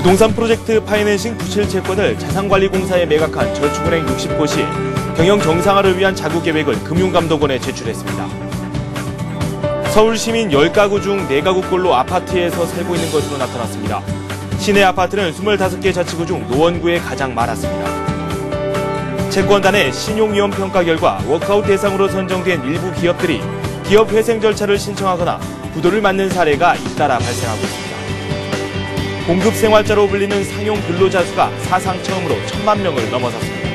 부동산 프로젝트 파이낸싱 부실 채권을 자산관리공사에 매각한 저축은행 60곳이 경영 정상화를 위한 자구 계획을 금융감독원에 제출했습니다. 서울 시민 10가구 중 4가구꼴로 아파트에서 살고 있는 것으로 나타났습니다. 시내 아파트는 25개 자치구 중 노원구에 가장 많았습니다. 채권단의 신용위험 평가 결과 워크아웃 대상으로 선정된 일부 기업들이 기업 회생 절차를 신청하거나 부도를 맞는 사례가 잇따라 발생하고 있습니다. 공급생활자로 불리는 상용 근로자 수가 사상 처음으로 1000만 명을 넘어섰습니다.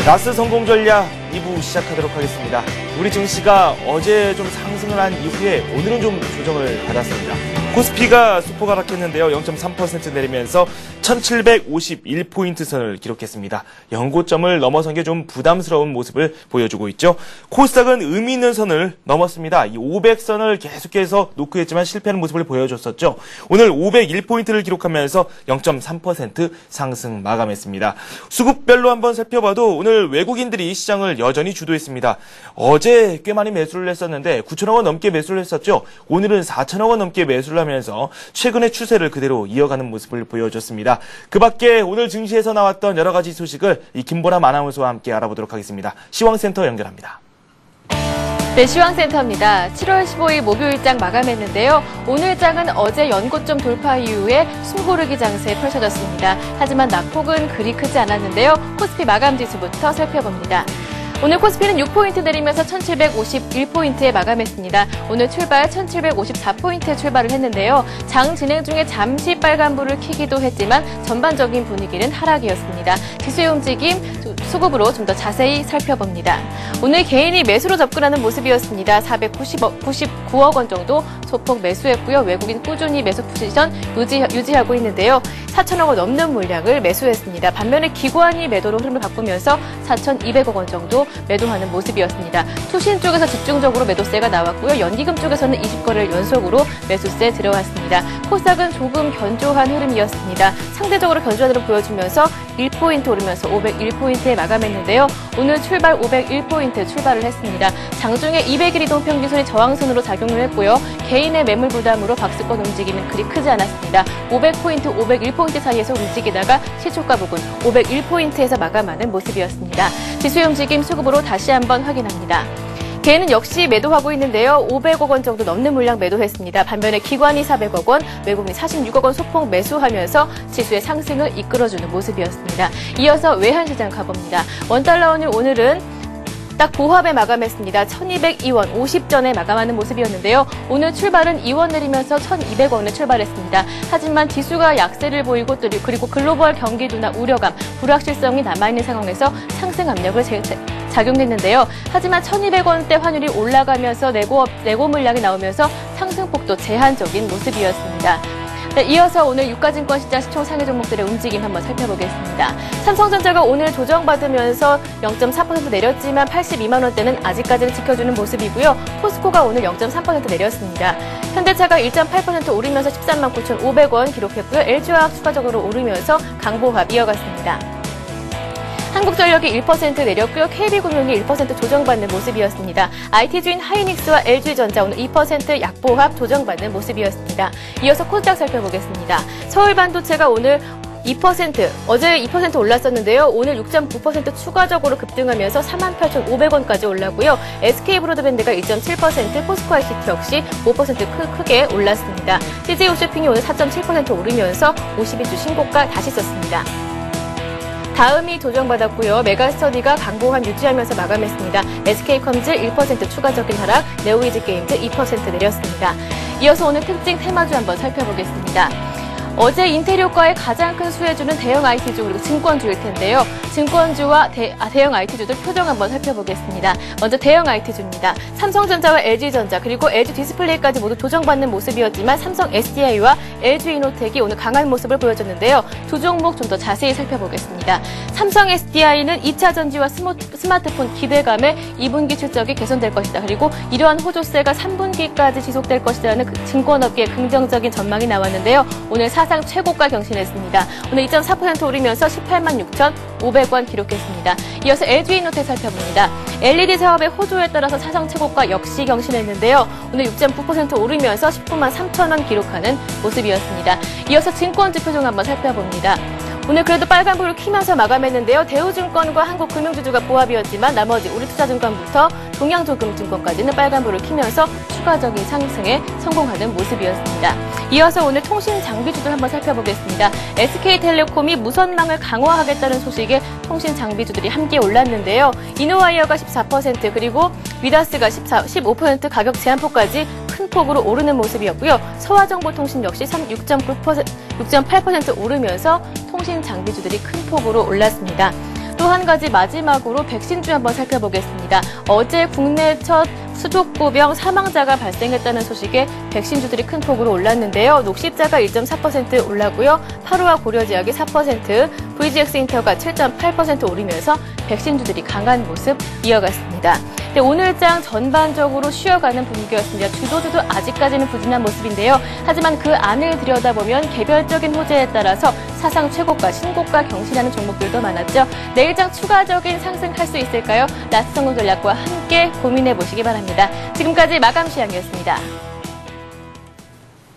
라스 성공 전략 2부 시작하도록 하겠습니다. 우리 증시가 어제 좀 상승을 한 이후에 오늘은 좀 조정을 받았습니다. 코스피가 소폭 하락했는데요. 0.3% 내리면서 1751포인트 선을 기록했습니다. 연고점을 넘어선 게 좀 부담스러운 모습을 보여주고 있죠. 코스닥은 의미 있는 선을 넘었습니다. 이 500선을 계속해서 노크했지만 실패하는 모습을 보여줬었죠. 오늘 501포인트를 기록하면서 0.3% 상승 마감했습니다. 수급별로 한번 살펴봐도 오늘 외국인들이 시장을 여전히 주도했습니다. 어제 꽤 많이 매수를 했었는데 9천억 원 넘게 매수를 했었죠. 오늘은 4천억 원 넘게 매수를 하면서 최근의 추세를 그대로 이어가는 모습을 보여줬습니다. 그 밖에 오늘 증시에서 나왔던 여러 가지 소식을 이 김보람 아나운서와 함께 알아보도록 하겠습니다. 시황센터 연결합니다. 네, 시황센터입니다. 7월 15일 목요일장 마감했는데요. 오늘장은 어제 연고점 돌파 이후에 숨고르기 장세 펼쳐졌습니다. 하지만 낙폭은 그리 크지 않았는데요. 코스피 마감 지수부터 살펴봅니다. 오늘 코스피는 6포인트 내리면서 1751포인트에 마감했습니다. 오늘 출발 1754포인트에 출발을 했는데요. 장 진행 중에 잠시 빨간불을 켜기도 했지만 전반적인 분위기는 하락이었습니다. 지수의 움직임 수급으로 좀 더 자세히 살펴봅니다. 오늘 개인이 매수로 접근하는 모습이었습니다. 499억 원 정도 소폭 매수했고요. 외국인 꾸준히 매수 포지션 유지하고 있는데요. 4천억 원 넘는 물량을 매수했습니다. 반면에 기관이 매도로 흐름을 바꾸면서 4,200억 원 정도 매도하는 모습이었습니다. 투신 쪽에서 집중적으로 매도세가 나왔고요. 연기금 쪽에서는 20거래일 연속으로 매수세 들어왔습니다. 코스닥은 조금 견조한 흐름이었습니다. 상대적으로 견조한 흐름 보여주면서 1포인트 오르면서 501포인트에 마감했는데요. 오늘 출발 501포인트 출발을 했습니다. 장중에 200일 이동 평균선이 저항선으로 작용을 했고요. 개인의 매물 부담으로 박스권 움직임은 그리 크지 않았습니다. 500포인트, 501포인트 사이에서 움직이다가 시초가 부근 501포인트에서 마감하는 모습이었습니다. 지수의 움직임 수급으로 다시 한번 확인합니다. 개인은 역시 매도하고 있는데요. 500억 원 정도 넘는 물량 매도했습니다. 반면에 기관이 400억 원, 외국인이 46억 원 소폭 매수하면서 지수의 상승을 이끌어주는 모습이었습니다. 이어서 외환시장 가봅니다. 원달러 원유 오늘은 딱 보합에 마감했습니다. 1202원 50전에 마감하는 모습이었는데요. 오늘 출발은 2원 내리면서 1200원에 출발했습니다. 하지만 지수가 약세를 보이고 그리고 글로벌 경기 둔화 우려감, 불확실성이 남아있는 상황에서 상승 압력을 작용했는데요. 하지만 1200원대 환율이 올라가면서 내고 물량이 나오면서 상승폭도 제한적인 모습이었습니다. 네, 이어서 오늘 유가증권 시장 시총 상위 종목들의 움직임 한번 살펴보겠습니다. 삼성전자가 오늘 조정받으면서 0.4% 내렸지만 82만 원대는 아직까지는 지켜주는 모습이고요. 포스코가 오늘 0.3% 내렸습니다. 현대차가 1.8% 오르면서 13만 9,500원 기록했고요. LG화학 추가적으로 오르면서 강보합 이어갔습니다. 한국전력이 1% 내렸고요. KB금융이 1% 조정받는 모습이었습니다. IT주인 하이닉스와 LG전자 오늘 2% 약보합 조정받는 모습이었습니다. 이어서 코스닥 살펴보겠습니다. 서울반도체가 오늘 2%, 어제 2% 올랐었는데요. 오늘 6.9% 추가적으로 급등하면서 48,500원까지 올랐고요. SK브로드밴드가 1.7%, 포스코 ICT 역시 5% 크게 올랐습니다. CJ홈쇼핑이 오늘 4.7% 오르면서 52주 신고가 다시 썼습니다. 다음이 조정받았고요. 메가스터디가 강보합 유지하면서 마감했습니다. SK컴즈 1% 추가적인 하락, 네오이즈게임즈 2% 내렸습니다. 이어서 오늘 특징 테마주 한번 살펴보겠습니다. 어제 인테리어과의 가장 큰 수혜주는 대형 IT주 그리고 증권주일 텐데요. 증권주와 대형 IT주들 표정 한번 살펴보겠습니다. 먼저 대형 IT주입니다. 삼성전자와 LG전자 그리고 LG디스플레이까지 모두 조정받는 모습이었지만 삼성 SDI와 LG이노텍이 오늘 강한 모습을 보여줬는데요. 두 종목 좀 더 자세히 살펴보겠습니다. 삼성 SDI는 2차 전지와 스마트폰 기대감에 2분기 실적이 개선될 것이다. 그리고 이러한 호조세가 3분기까지 지속될 것이라는 증권업계의 긍정적인 전망이 나왔는데요. 오늘 사상 최고가 경신했습니다. 오늘 2.4% 오르면서 18만 6천 500원 기록했습니다. 이어서 LG이노텍 살펴봅니다. LED 사업의 호조에 따라서 사상 최고가 역시 경신했는데요. 오늘 6.9% 오르면서 19만 3천 원 기록하는 모습이었습니다. 이어서 증권 지표종 한번 살펴봅니다. 오늘 그래도 빨간불을 켜면서 마감했는데요. 대우증권과 한국금융지주가 보합이었지만 나머지 우리투자증권부터 동양조금증권까지는 빨간불을 켜면서 추가적인 상승에 성공하는 모습이었습니다. 이어서 오늘 통신장비주들 한번 살펴보겠습니다. SK텔레콤이 무선망을 강화하겠다는 소식에 통신장비주들이 함께 올랐는데요. 이노와이어가 14% 그리고 위다스가 15% 가격 제한폭까지 큰 폭으로 오르는 모습이었고요. 서화정보통신 역시 6.8% 오르면서 통신 장비주들이 큰 폭으로 올랐습니다. 또 한 가지 마지막으로 백신주 한번 살펴보겠습니다. 어제 국내 첫 수족보병 사망자가 발생했다는 소식에 백신주들이 큰 폭으로 올랐는데요. 녹십자가 1.4% 올랐고요. 파루와 고려제약이 4%, VGX인터가 7.8% 오르면서 백신주들이 강한 모습 이어갔습니다. 네, 오늘 장 전반적으로 쉬어가는 분위기였습니다. 주도주도 아직까지는 부진한 모습인데요. 하지만 그 안을 들여다보면 개별적인 호재에 따라서 사상 최고가, 신고가 경신하는 종목들도 많았죠. 내일장 추가적인 상승할 수 있을까요? 라스트 성공 전략과 함께 고민해 보시기 바랍니다. 지금까지 마감 시황이었습니다.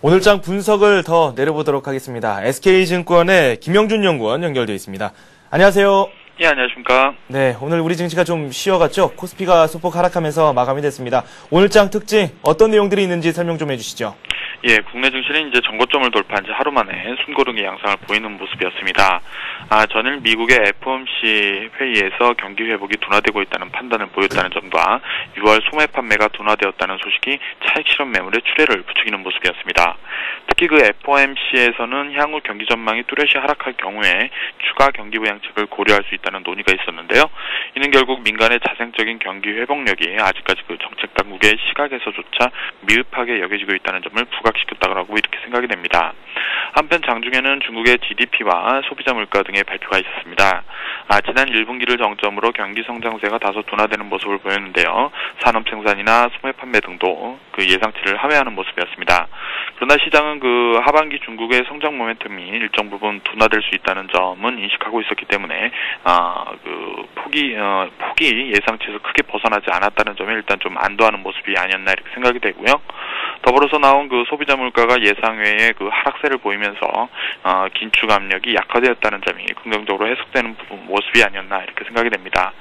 오늘장 분석을 더 내려보도록 하겠습니다. SK증권의 김영준 연구원 연결되어 있습니다. 안녕하세요. 예, 안녕하십니까. 네, 오늘 우리 증시가 좀 쉬어갔죠? 코스피가 소폭 하락하면서 마감이 됐습니다. 오늘장 특징 어떤 내용들이 있는지 설명 좀 해주시죠. 예, 국내 증시는 이제 전고점을 돌파한 지 하루 만에 숨고르기 양상을 보이는 모습이었습니다. 전일 미국의 FOMC 회의에서 경기 회복이 둔화되고 있다는 판단을 보였다는 점과 6월 소매 판매가 둔화되었다는 소식이 차익 실현 매물에 출혈을 부추기는 모습이었습니다. 특히 그 FOMC에서는 향후 경기 전망이 뚜렷이 하락할 경우에 추가 경기 부양책을 고려할 수 있다는 논의가 있었는데요. 이는 결국 민간의 자생적인 경기 회복력이 아직까지 그 정책 당국의 시각에서조차 미흡하게 여겨지고 있다는 점을 부각시켰다고 이렇게 생각이 됩니다. 한편 장중에는 중국의 GDP와 소비자 물가 등의 발표가 있었습니다. 지난 1분기를 정점으로 경기 성장세가 다소 둔화되는 모습을 보였는데요. 산업 생산이나 소매 판매 등도 그 예상치를 하회하는 모습이었습니다. 그러나 시장은 그 하반기 중국의 성장 모멘텀이 일정 부분 둔화될 수 있다는 점은 인식하고 있었기 때문에 폭이 예상치에서 크게 벗어나지 않았다는 점에 일단 좀 안도하는 모습이 아니었나 이렇게 생각이 되고요. 더불어서 나온 그 소비자 물가가 예상외의 그 하락세를 보이면서 긴축 압력이 약화되었다는 점이 긍정적으로 해석되는 모습이 아니었나 이렇게 생각이 됩니다.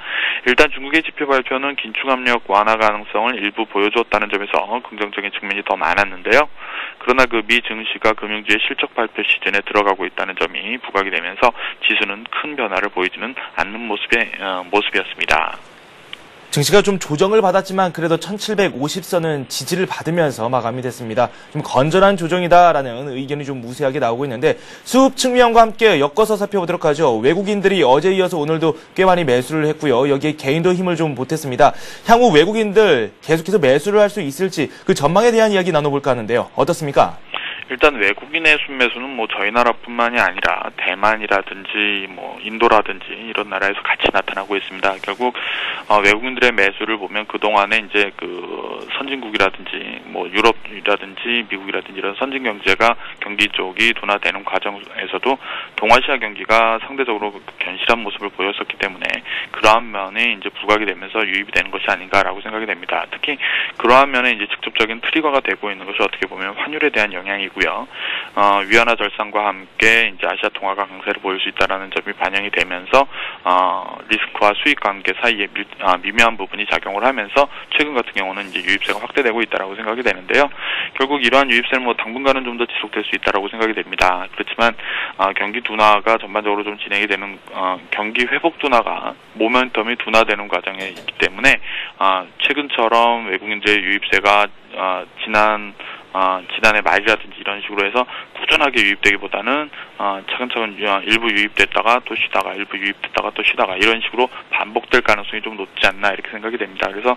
일단 중국의 지표 발표는 긴축 압력 완화 가능성을 일부 보여주었다는 점에서 긍정적인 측면이 더 많았는데요. 그러나 그 미 증시가 금융주의 실적 발표 시즌에 들어가고 있다는 점이 부각이 되면서 지수는 큰 변화를 보이지는 않는 모습이었습니다. 증시가 좀 조정을 받았지만 그래도 1750선은 지지를 받으면서 마감이 됐습니다. 좀 건전한 조정이다라는 의견이 좀 무세하게 나오고 있는데 수급 측면과 함께 엮어서 살펴보도록 하죠. 외국인들이 어제 이어서 오늘도 꽤 많이 매수를 했고요. 여기에 개인도 힘을 좀 보탰습니다. 향후 외국인들 계속해서 매수를 할 수 있을지 그 전망에 대한 이야기 나눠볼까 하는데요. 어떻습니까? 일단 외국인의 순매수는 뭐 저희 나라뿐만이 아니라 대만이라든지 뭐 인도라든지 이런 나라에서 같이 나타나고 있습니다. 결국 외국인들의 매수를 보면 그동안에 이제 그 선진국이라든지 뭐 유럽이라든지 미국이라든지 이런 선진 경제가 경기 쪽이 둔화되는 과정에서도 동아시아 경기가 상대적으로 견실한 모습을 보였었기 때문에 그러한 면에 이제 부각이 되면서 유입이 되는 것이 아닌가라고 생각이 됩니다. 특히 그러한 면에 이제 직접적인 트리거가 되고 있는 것이 어떻게 보면 환율에 대한 영향이고 위안화 절상과 함께 이제 아시아 통화가 강세를 보일 수 있다라는 점이 반영이 되면서 리스크와 수익 관계 사이에 미묘한 부분이 작용을 하면서 최근 같은 경우는 이제 유입세가 확대되고 있다라고 생각이 되는데요. 결국 이러한 유입세는 뭐 당분간은 좀 더 지속될 수 있다라고 생각이 됩니다. 그렇지만 경기 둔화가 전반적으로 좀 진행이 되는 경기 회복 둔화가 모멘텀이 둔화되는 과정에 있기 때문에 최근처럼 외국인들의 유입세가 지난해 말이라든지 이런 식으로 해서 꾸준하게 유입되기보다는 차근차근 일부 유입됐다가 또 쉬다가 일부 유입됐다가 또 쉬다가 이런 식으로 반복될 가능성이 좀 높지 않나 이렇게 생각이 됩니다. 그래서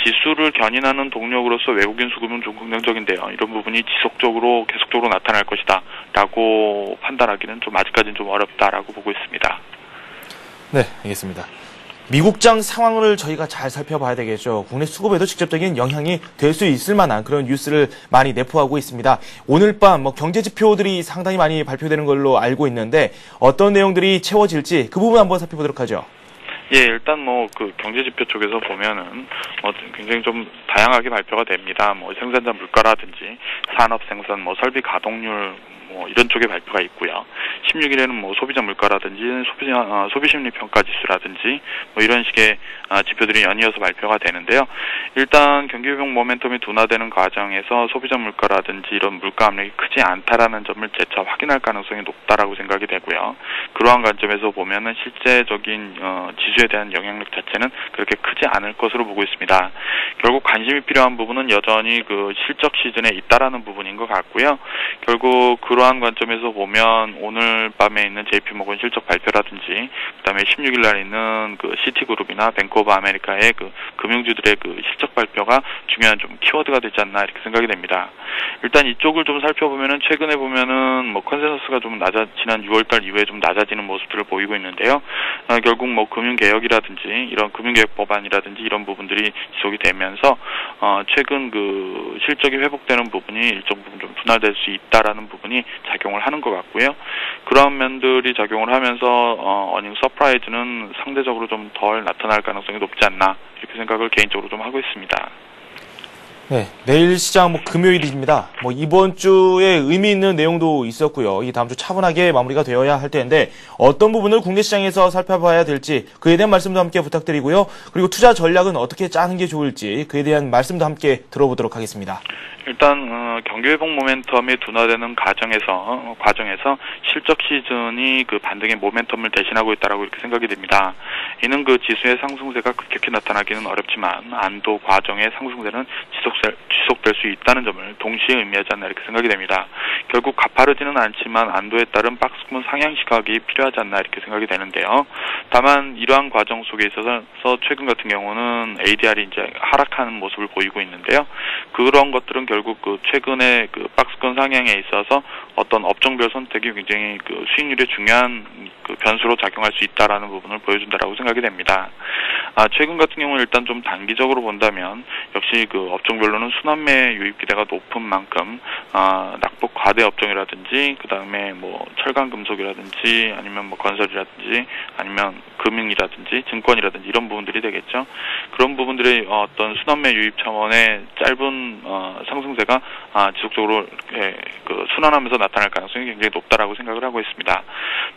지수를 견인하는 동력으로서 외국인 수급은 좀 긍정적인데요. 이런 부분이 지속적으로 계속적으로 나타날 것이다 라고 판단하기는 좀 아직까지는 좀 어렵다라고 보고 있습니다. 네, 알겠습니다. 미국장 상황을 저희가 잘 살펴봐야 되겠죠. 국내 수급에도 직접적인 영향이 될 수 있을 만한 그런 뉴스를 많이 내포하고 있습니다. 오늘 밤 경제 지표들이 상당히 많이 발표되는 걸로 알고 있는데 어떤 내용들이 채워질지 그 부분 한번 살펴보도록 하죠. 예, 일단 그 경제 지표 쪽에서 보면은 굉장히 좀 다양하게 발표가 됩니다. 생산자 물가라든지 산업 생산, 설비 가동률 이런 쪽에 발표가 있고요. 16일에는 소비자 물가라든지 소비 심리 평가 지수라든지 이런 식의 지표들이 연이어서 발표가 되는데요. 일단 경기 회복 모멘텀이 둔화되는 과정에서 소비자 물가라든지 이런 물가 압력이 크지 않다라는 점을 재차 확인할 가능성이 높다라고 생각이 되고요. 그러한 관점에서 보면은 실제적인 지수에 대한 영향력 자체는 그렇게 크지 않을 것으로 보고 있습니다. 결국 관심이 필요한 부분은 여전히 그 실적 시즌에 있다라는 부분인 것 같고요. 결국 그러한 관점에서 보면 오늘 밤에 있는 JP모건 실적 발표라든지 그다음에 16일 날 있는 그 시티그룹이나 뱅크 오브 아메리카의 그 금융주들의 그 실적 발표가 중요한 좀 키워드가 되지 않나 이렇게 생각이 됩니다. 일단 이쪽을 좀 살펴보면은 최근에 보면은 컨센서스가 좀 지난 6월달 이후에 좀 낮아지는 모습들을 보이고 있는데요. 결국 금융개혁이라든지 이런 금융개혁 법안이라든지 이런 부분들이 지속이 되면서 최근 그 실적이 회복되는 부분이 일정 부분 좀 둔화될 수 있다라는 부분이 작용을 하는 것 같고요. 그런 면들이 작용을 하면서 어닝 서프라이즈는 상대적으로 좀 덜 나타날 가능성이 높지 않나 이렇게 생각을 개인적으로 좀 하고 있습니다. 네, 내일 시장 금요일입니다. 이번 주에 의미 있는 내용도 있었고요. 이 다음 주 차분하게 마무리가 되어야 할 텐데 어떤 부분을 국내 시장에서 살펴봐야 될지 그에 대한 말씀도 함께 부탁드리고요. 그리고 투자 전략은 어떻게 짜는 게 좋을지 그에 대한 말씀도 함께 들어보도록 하겠습니다. 일단 경기 회복 모멘텀이 둔화되는 과정에서 실적 시즌이 그 반등의 모멘텀을 대신하고 있다라고 이렇게 생각이 됩니다. 이는 그 지수의 상승세가 급격히 나타나기는 어렵지만 안도 과정의 상승세는 지속될 수 있다는 점을 동시에 의미하지 않나 이렇게 생각이 됩니다. 결국 가파르지는 않지만 안도에 따른 박스권 상향 시각이 필요하지 않나 이렇게 생각이 되는데요. 다만 이러한 과정 속에 있어서 최근 같은 경우는 ADR이 이제 하락하는 모습을 보이고 있는데요. 그런 것들은 결국 그 최근에 그 박스권 상향에 있어서 어떤 업종별 선택이 굉장히 그 수익률에 중요한 그 변수로 작용할 수 있다라는 부분을 보여준다라고 생각이 됩니다. 최근 같은 경우는 일단 좀 단기적으로 본다면 역시 그 업종별로는 순환매 유입 기대가 높은 만큼 낙폭 과대 업종이라든지 그다음에 철강 금속이라든지 아니면 건설이라든지 아니면 금융이라든지 증권이라든지 이런 부분들이 되겠죠. 그런 부분들의 어떤 순환매 유입 차원의 짧은 상승세가 지속적으로 그 순환하면서 나타날 가능성이 굉장히 높다라고 생각을 하고 있습니다.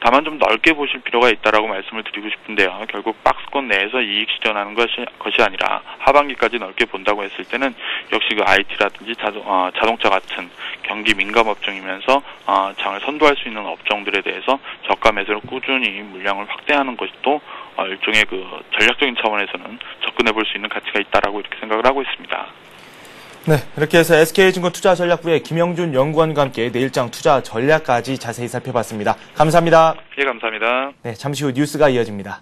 다만 좀 넓게 보실 필요가 있다라고 말씀을 드리고 싶은데요. 결국 박스권 내에서 이익 실현하는 것이 아니라 하반기까지 넓게 본다고 했을 때는 역시 그 IT라든지 자동차 같은 경기 민감 업종이면서 장을 선도할 수 있는 업종들에 대해서 저가 매수를 꾸준히 물량을 확대하는 것도 일종의 그 전략적인 차원에서는 접근해 볼 수 있는 가치가 있다라고 이렇게 생각을 하고 있습니다. 네, 이렇게 해서 SK증권 투자전략부의 김영준 연구원과 함께 내일장 투자 전략까지 자세히 살펴봤습니다. 감사합니다. 예, 감사합니다. 네, 잠시 후 뉴스가 이어집니다.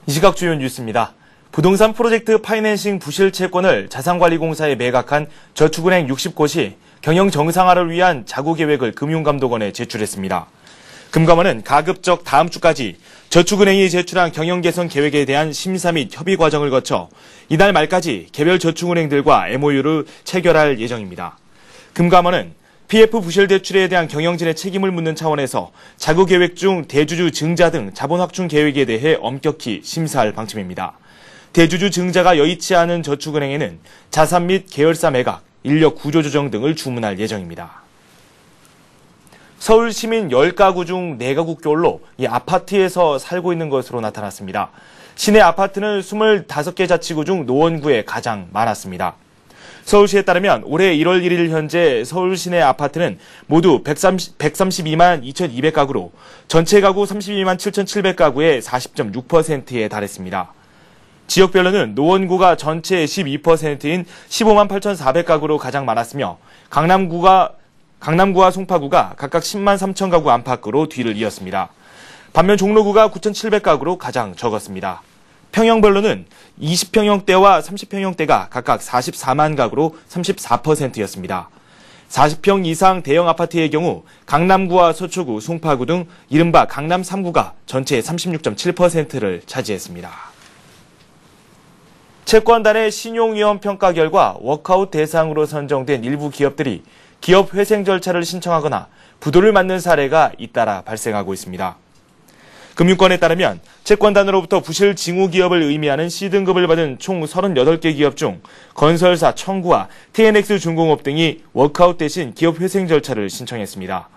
이 시각 주요 뉴스입니다. 부동산 프로젝트 파이낸싱 부실 채권을 자산관리공사에 매각한 저축은행 60곳이 경영 정상화를 위한 자구 계획을 금융감독원에 제출했습니다. 금감원은 가급적 다음 주까지 저축은행이 제출한 경영 개선 계획에 대한 심사 및 협의 과정을 거쳐 이달 말까지 개별 저축은행들과 MOU를 체결할 예정입니다. 금감원은 PF 부실 대출에 대한 경영진의 책임을 묻는 차원에서 자구 계획 중 대주주 증자 등 자본 확충 계획에 대해 엄격히 심사할 방침입니다. 대주주 증자가 여의치 않은 저축은행에는 자산 및 계열사 매각, 인력 구조 조정 등을 주문할 예정입니다. 서울 시민 10가구 중 4가구 꼴로 이 아파트에서 살고 있는 것으로 나타났습니다. 시내 아파트는 25개 자치구 중 노원구에 가장 많았습니다. 서울시에 따르면 올해 1월 1일 현재 서울 시내 아파트는 모두 132만 2,200가구로 전체 가구 32만 7,700가구의 40.6%에 달했습니다. 지역별로는 노원구가 전체의 12%인 15만 8,400가구로 가장 많았으며 강남구와 송파구가 각각 10만 3천 가구 안팎으로 뒤를 이었습니다. 반면 종로구가 9,700가구로 가장 적었습니다. 평형별로는 20평형대와 30평형대가 각각 44만 가구로 34%였습니다. 40평 이상 대형 아파트의 경우 강남구와 서초구, 송파구 등 이른바 강남 3구가 전체의 36.7%를 차지했습니다. 채권단의 신용위험 평가 결과 워크아웃 대상으로 선정된 일부 기업들이 기업 회생 절차를 신청하거나 부도를 맞는 사례가 잇따라 발생하고 있습니다. 금융권에 따르면 채권단으로부터 부실 징후 기업을 의미하는 C등급을 받은 총 38개 기업 중 건설사, 청구와 TNX중공업 등이 워크아웃 대신 기업 회생 절차를 신청했습니다.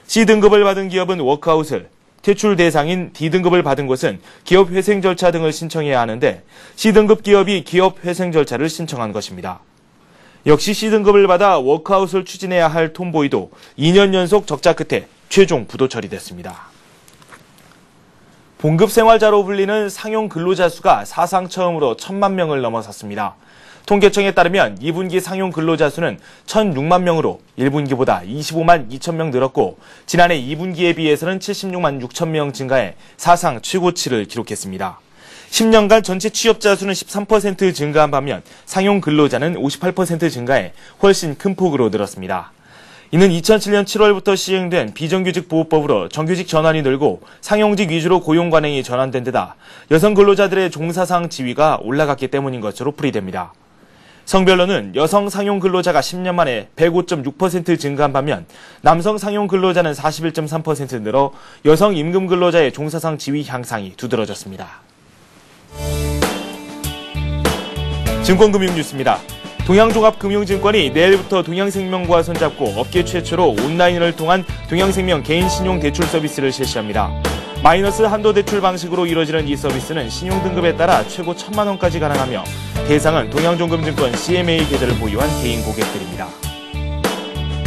C등급을 받은 기업은 워크아웃을, 퇴출 대상인 D등급을 받은 곳은 기업 회생 절차 등을 신청해야 하는데 C등급 기업이 기업 회생 절차를 신청한 것입니다. 역시 C등급을 받아 워크아웃을 추진해야 할 톰보이도 2년 연속 적자 끝에 최종 부도 처리됐습니다. 봉급생활자로 불리는 상용 근로자 수가 사상 처음으로 1,000만 명을 넘어섰습니다. 통계청에 따르면 2분기 상용 근로자 수는 1,006만 명으로 1분기보다 25만 2천 명 늘었고 지난해 2분기에 비해서는 76만 6천 명 증가해 사상 최고치를 기록했습니다. 10년간 전체 취업자 수는 13% 증가한 반면 상용 근로자는 58% 증가해 훨씬 큰 폭으로 늘었습니다. 이는 2007년 7월부터 시행된 비정규직 보호법으로 정규직 전환이 늘고 상용직 위주로 고용 관행이 전환된 데다 여성 근로자들의 종사상 지위가 올라갔기 때문인 것으로 풀이됩니다. 성별로는 여성 상용 근로자가 10년 만에 105.6% 증가한 반면 남성 상용 근로자는 41.3% 늘어 여성 임금 근로자의 종사상 지위 향상이 두드러졌습니다. 증권금융 뉴스입니다. 동양종합금융증권이 내일부터 동양생명과 손잡고 업계 최초로 온라인을 통한 동양생명 개인신용대출 서비스를 실시합니다. 마이너스 한도 대출 방식으로 이루어지는 이 서비스는 신용등급에 따라 최고 1,000만 원까지 가능하며 대상은 동양종금증권 CMA 계좌를 보유한 개인 고객들입니다.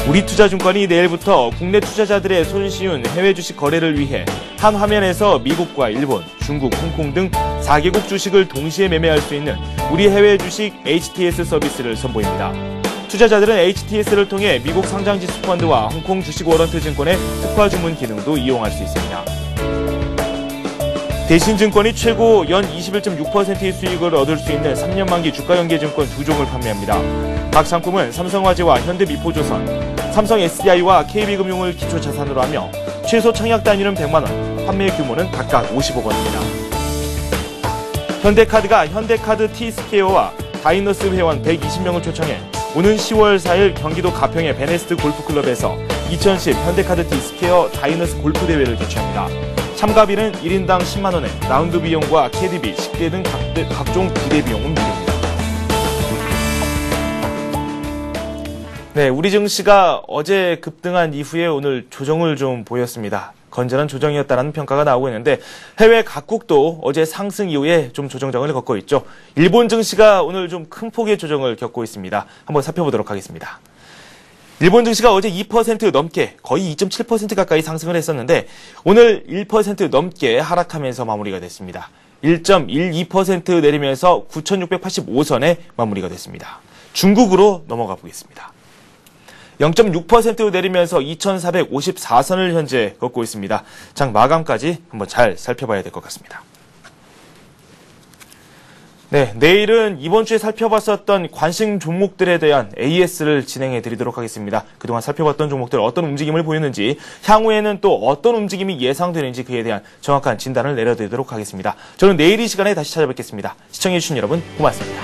우리투자증권이 내일부터 국내 투자자들의 손쉬운 해외 주식 거래를 위해 한 화면에서 미국과 일본, 중국, 홍콩 등 4개국 주식을 동시에 매매할 수 있는 우리 해외 주식 HTS 서비스를 선보입니다. 투자자들은 HTS를 통해 미국 상장지수 펀드와 홍콩 주식 워런트 증권의 특화 주문 기능도 이용할 수 있습니다. 대신증권이 최고 연 21.6%의 수익을 얻을 수 있는 3년 만기 주가연계증권 2종을 판매합니다. 각 상품은 삼성화재와 현대미포조선, 삼성 SDI와 KB금융을 기초자산으로 하며 최소 청약 단위는 100만 원, 판매 규모는 각각 50억 원입니다. 현대카드가 현대카드 T스퀘어와 다이너스 회원 120명을 초청해 오는 10월 4일 경기도 가평의 베네스트 골프클럽에서 2010 현대카드 T스퀘어 다이너스 골프대회를 개최합니다. 참가비는 1인당 10만 원에 라운드 비용과 캐디비, 식대 등 각종 부대 비용은 무료입니다. 네, 우리 증시가 어제 급등한 이후에 오늘 조정을 좀 보였습니다. 건전한 조정이었다는 평가가 나오고 있는데 해외 각국도 어제 상승 이후에 좀 조정장을 겪고 있죠. 일본 증시가 오늘 좀 큰 폭의 조정을 겪고 있습니다. 한번 살펴보도록 하겠습니다. 일본 증시가 어제 2% 넘게 거의 2.7% 가까이 상승을 했었는데 오늘 1% 넘게 하락하면서 마무리가 됐습니다. 1.12% 내리면서 9,685선에 마무리가 됐습니다. 중국으로 넘어가 보겠습니다. 0.6% 내리면서 2,454선을 현재 걷고 있습니다. 장 마감까지 한번 잘 살펴봐야 될 것 같습니다. 네, 내일은 이번 주에 살펴봤었던 관심 종목들에 대한 AS를 진행해 드리도록 하겠습니다. 그동안 살펴봤던 종목들 어떤 움직임을 보였는지, 향후에는 또 어떤 움직임이 예상되는지 그에 대한 정확한 진단을 내려드리도록 하겠습니다. 저는 내일 이 시간에 다시 찾아뵙겠습니다. 시청해주신 여러분 고맙습니다.